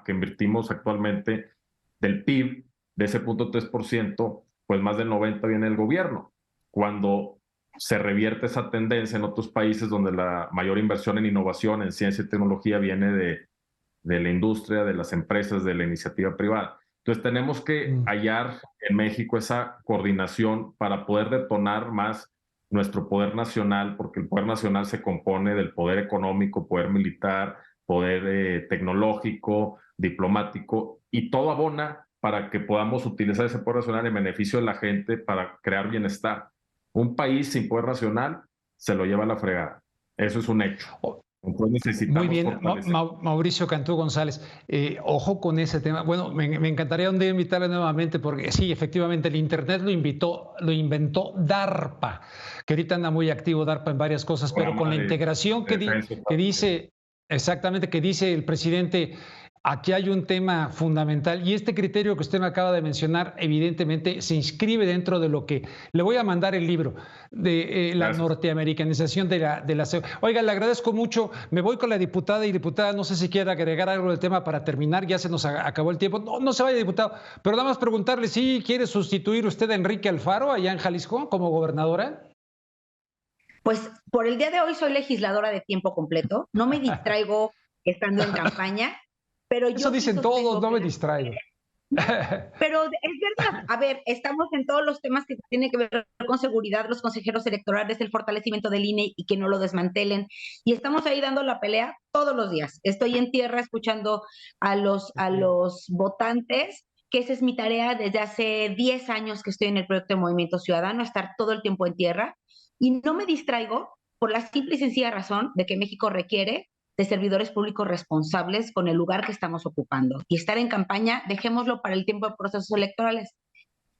que invertimos actualmente del PIB, de ese 0.3%, pues más del 90% viene del gobierno. Cuando se revierte esa tendencia en otros países donde la mayor inversión en innovación, en ciencia y tecnología viene de la industria, de las empresas, de la iniciativa privada. Entonces tenemos que hallar en México esa coordinación para poder detonar más nuestro poder nacional, porque el poder nacional se compone del poder económico, poder militar, poder tecnológico, diplomático, y todo abona para que podamos utilizar ese poder nacional en beneficio de la gente para crear bienestar. Un país sin poder nacional se lo lleva a la fregada. Eso es un hecho. Entonces necesitamos muy bien, Mauricio Cantú González, ojo con ese tema. Bueno, me encantaría un día invitarle nuevamente, porque sí, efectivamente el Internet lo inventó DARPA, que ahorita anda muy activo DARPA en varias cosas, pero con la integración que dice, exactamente, que dice el presidente. Aquí hay un tema fundamental, y este criterio que usted me acaba de mencionar evidentemente se inscribe dentro de lo que le voy a mandar el libro de la norteamericanización de la. Oiga, le agradezco mucho. Me voy con la diputada, y diputada, no sé si quiere agregar algo del tema para terminar, ya se nos acabó el tiempo. No se vaya, diputado, pero nada más preguntarle si quiere sustituir usted a Enrique Alfaro allá en Jalisco como gobernadora. Pues por el día de hoy soy legisladora de tiempo completo, no me distraigo estando en campaña. Pero eso dicen todos, no me distraigo. Pero es verdad, a ver, estamos en todos los temas que tienen que ver con seguridad, los consejeros electorales, el fortalecimiento del INE y que no lo desmantelen, y estamos ahí dando la pelea todos los días. Estoy en tierra escuchando a los votantes, que esa es mi tarea desde hace 10 años que estoy en el proyecto de Movimiento Ciudadano, estar todo el tiempo en tierra, y no me distraigo por la simple y sencilla razón de que México requiere de servidores públicos responsables con el lugar que estamos ocupando. Y estar en campaña, dejémoslo para el tiempo de procesos electorales.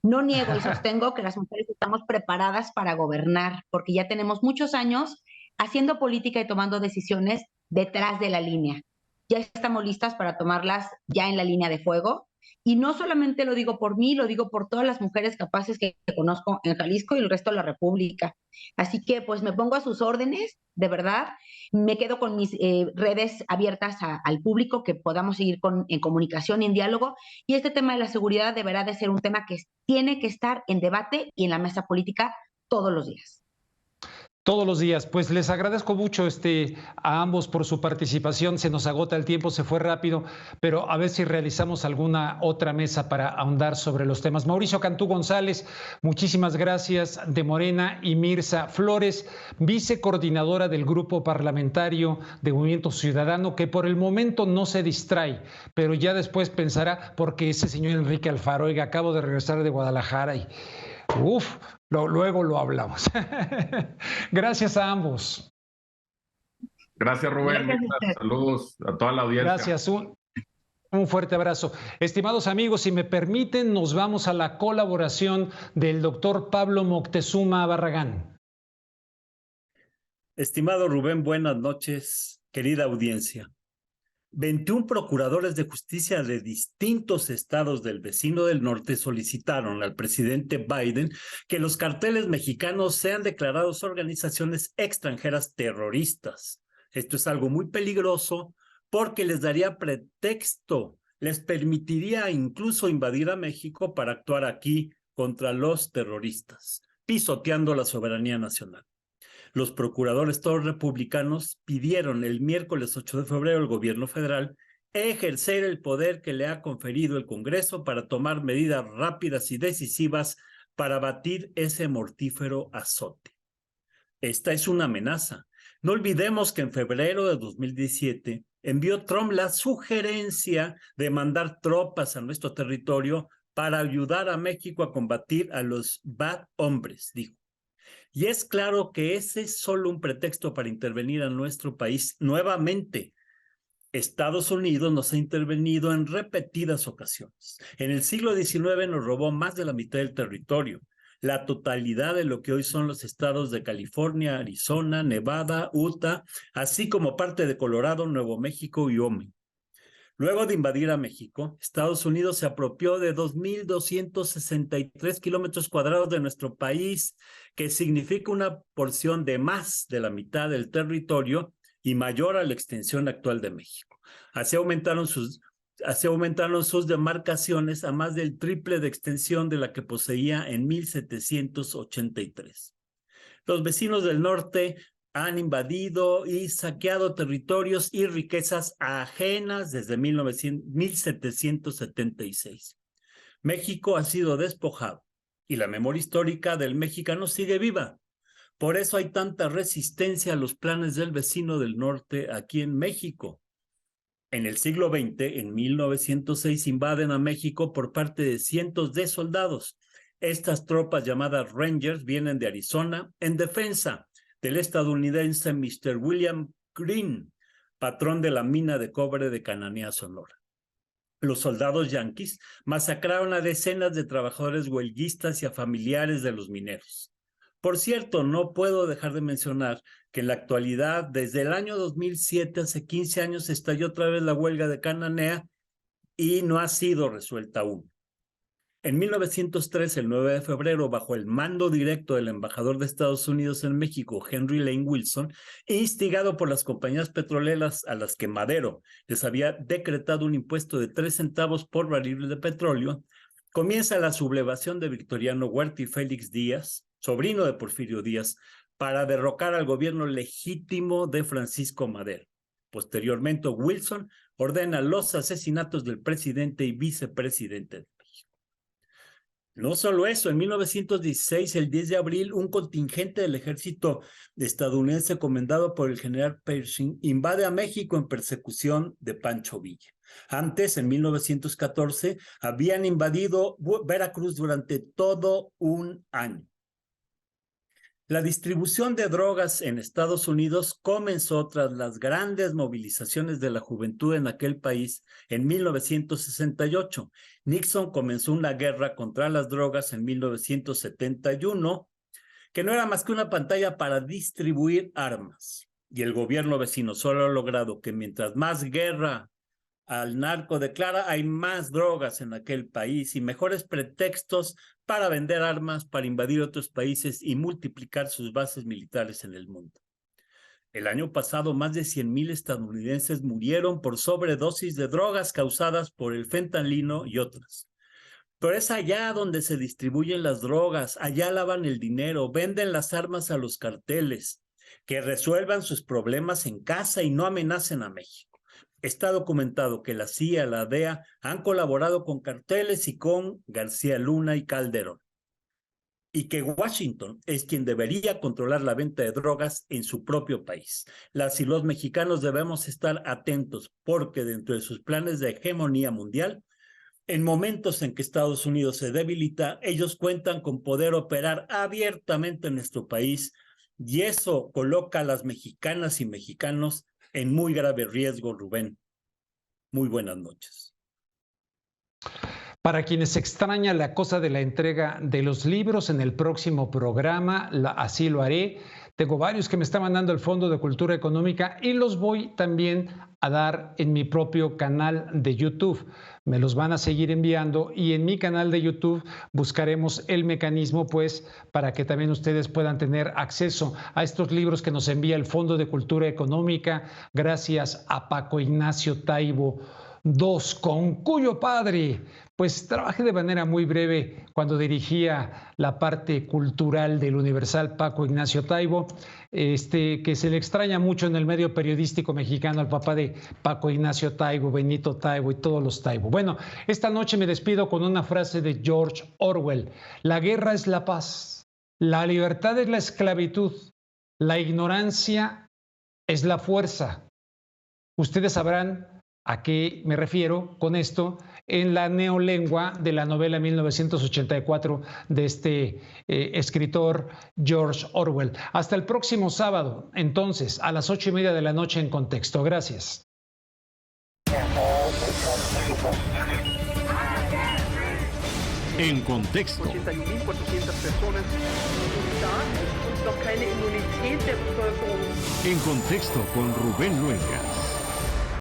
No niego y sostengo que las mujeres estamos preparadas para gobernar, porque ya tenemos muchos años haciendo política y tomando decisiones detrás de la línea. Ya estamos listas para tomarlas ya en la línea de fuego. Y no solamente lo digo por mí, lo digo por todas las mujeres capaces que conozco en Jalisco y el resto de la República. Así que pues me pongo a sus órdenes, de verdad. Me quedo con mis redes abiertas al público, que podamos seguir en comunicación y en diálogo. Y este tema de la seguridad deberá de ser un tema que tiene que estar en debate y en la mesa política todos los días. Todos los días. Pues les agradezco mucho a ambos por su participación. Se nos agota el tiempo, se fue rápido, pero a ver si realizamos alguna otra mesa para ahondar sobre los temas. Mauricio Cantú González, muchísimas gracias, de Morena, y Mirza Flores, vicecoordinadora del Grupo Parlamentario de Movimiento Ciudadano, que por el momento no se distrae, pero ya después pensará, porque ese señor Enrique Alfaro, oiga, acabo de regresar de Guadalajara y luego lo hablamos. Gracias a ambos. Gracias, Rubén. Saludos a toda la audiencia. Gracias. Un fuerte abrazo. Estimados amigos, si me permiten, nos vamos a la colaboración del doctor Pablo Moctezuma Barragán. Estimado Rubén, buenas noches, querida audiencia. 21 procuradores de justicia de distintos estados del vecino del norte solicitaron al presidente Biden que los carteles mexicanos sean declarados organizaciones extranjeras terroristas. Esto es algo muy peligroso porque les daría pretexto, les permitiría incluso invadir a México para actuar aquí contra los terroristas, pisoteando la soberanía nacional. Los procuradores, todos republicanos, pidieron el miércoles 8 de febrero al gobierno federal ejercer el poder que le ha conferido el Congreso para tomar medidas rápidas y decisivas para abatir ese mortífero azote. Esta es una amenaza. No olvidemos que en febrero de 2017 envió Trump la sugerencia de mandar tropas a nuestro territorio para ayudar a México a combatir a los bad hombres, dijo. Y es claro que ese es solo un pretexto para intervenir a nuestro país nuevamente. Estados Unidos nos ha intervenido en repetidas ocasiones. En el siglo XIX nos robó más de la mitad del territorio, la totalidad de lo que hoy son los estados de California, Arizona, Nevada, Utah, así como parte de Colorado, Nuevo México y Wyoming. Luego de invadir a México, Estados Unidos se apropió de 2.263 kilómetros cuadrados de nuestro país, que significa una porción de más de la mitad del territorio y mayor a la extensión actual de México. Así aumentaron sus demarcaciones a más del triple de extensión de la que poseía en 1783. Los vecinos del norte han invadido y saqueado territorios y riquezas ajenas desde 1776. México ha sido despojado y la memoria histórica del mexicano sigue viva. Por eso hay tanta resistencia a los planes del vecino del norte aquí en México. En el siglo XX, en 1906, invaden a México por parte de cientos de soldados. Estas tropas llamadas Rangers vienen de Arizona en defensa del estadounidense Mr. William Green, patrón de la mina de cobre de Cananea, Sonora. Los soldados yanquis masacraron a decenas de trabajadores huelguistas y a familiares de los mineros. Por cierto, no puedo dejar de mencionar que en la actualidad, desde el año 2007, hace 15 años, estalló otra vez la huelga de Cananea y no ha sido resuelta aún. En 1903, el 9 de febrero, bajo el mando directo del embajador de Estados Unidos en México, Henry Lane Wilson, instigado por las compañías petroleras a las que Madero les había decretado un impuesto de 3 centavos por barril de petróleo, comienza la sublevación de Victoriano Huerta y Félix Díaz, sobrino de Porfirio Díaz, para derrocar al gobierno legítimo de Francisco Madero. Posteriormente, Wilson ordena los asesinatos del presidente y vicepresidente de México. No solo eso, en 1916, el 10 de abril, un contingente del ejército estadounidense comandado por el general Pershing invade a México en persecución de Pancho Villa. Antes, en 1914, habían invadido Veracruz durante todo un año. La distribución de drogas en Estados Unidos comenzó tras las grandes movilizaciones de la juventud en aquel país en 1968. Nixon comenzó una guerra contra las drogas en 1971, que no era más que una pantalla para distribuir armas. Y el gobierno vecino solo ha logrado que mientras más guerra al narco declara, hay más drogas en aquel país y mejores pretextos para vender armas, para invadir otros países y multiplicar sus bases militares en el mundo. El año pasado, más de 100,000 estadounidenses murieron por sobredosis de drogas causadas por el fentanilo y otras. Pero es allá donde se distribuyen las drogas, allá lavan el dinero, venden las armas a los carteles, que resuelvan sus problemas en casa y no amenacen a México. Está documentado que la CIA, la DEA han colaborado con carteles y con García Luna y Calderón. Y que Washington es quien debería controlar la venta de drogas en su propio país. Las y los mexicanos debemos estar atentos porque dentro de sus planes de hegemonía mundial, en momentos en que Estados Unidos se debilita, ellos cuentan con poder operar abiertamente en nuestro país y eso coloca a las mexicanas y mexicanos en muy grave riesgo, Rubén. Muy buenas noches. Para quienes extraña la cosa de la entrega de los libros en el próximo programa, así lo haré. Tengo varios que me está mandando el Fondo de Cultura Económica y los voy también a dar en mi propio canal de YouTube. Me los van a seguir enviando y en mi canal de YouTube buscaremos el mecanismo, pues, para que también ustedes puedan tener acceso a estos libros que nos envía el Fondo de Cultura Económica, gracias a Paco Ignacio Taibo 2, con cuyo padre pues trabajé de manera muy breve cuando dirigía la parte cultural del Universal, Paco Ignacio Taibo, que se le extraña mucho en el medio periodístico mexicano, al papá de Paco Ignacio Taibo, Benito Taibo y todos los Taibo. Bueno, esta noche me despido con una frase de George Orwell: la guerra es la paz, la libertad es la esclavitud, la ignorancia es la fuerza. Ustedes sabrán a qué me refiero con esto en la neolengua de la novela 1984 de este escritor George Orwell. Hasta el próximo sábado, entonces, a las 8:30 de la noche en Contexto. Gracias. En Contexto. 81.400 personas da und noch keine Immunität der Bevölkerung. En Contexto con Rubén Luengas.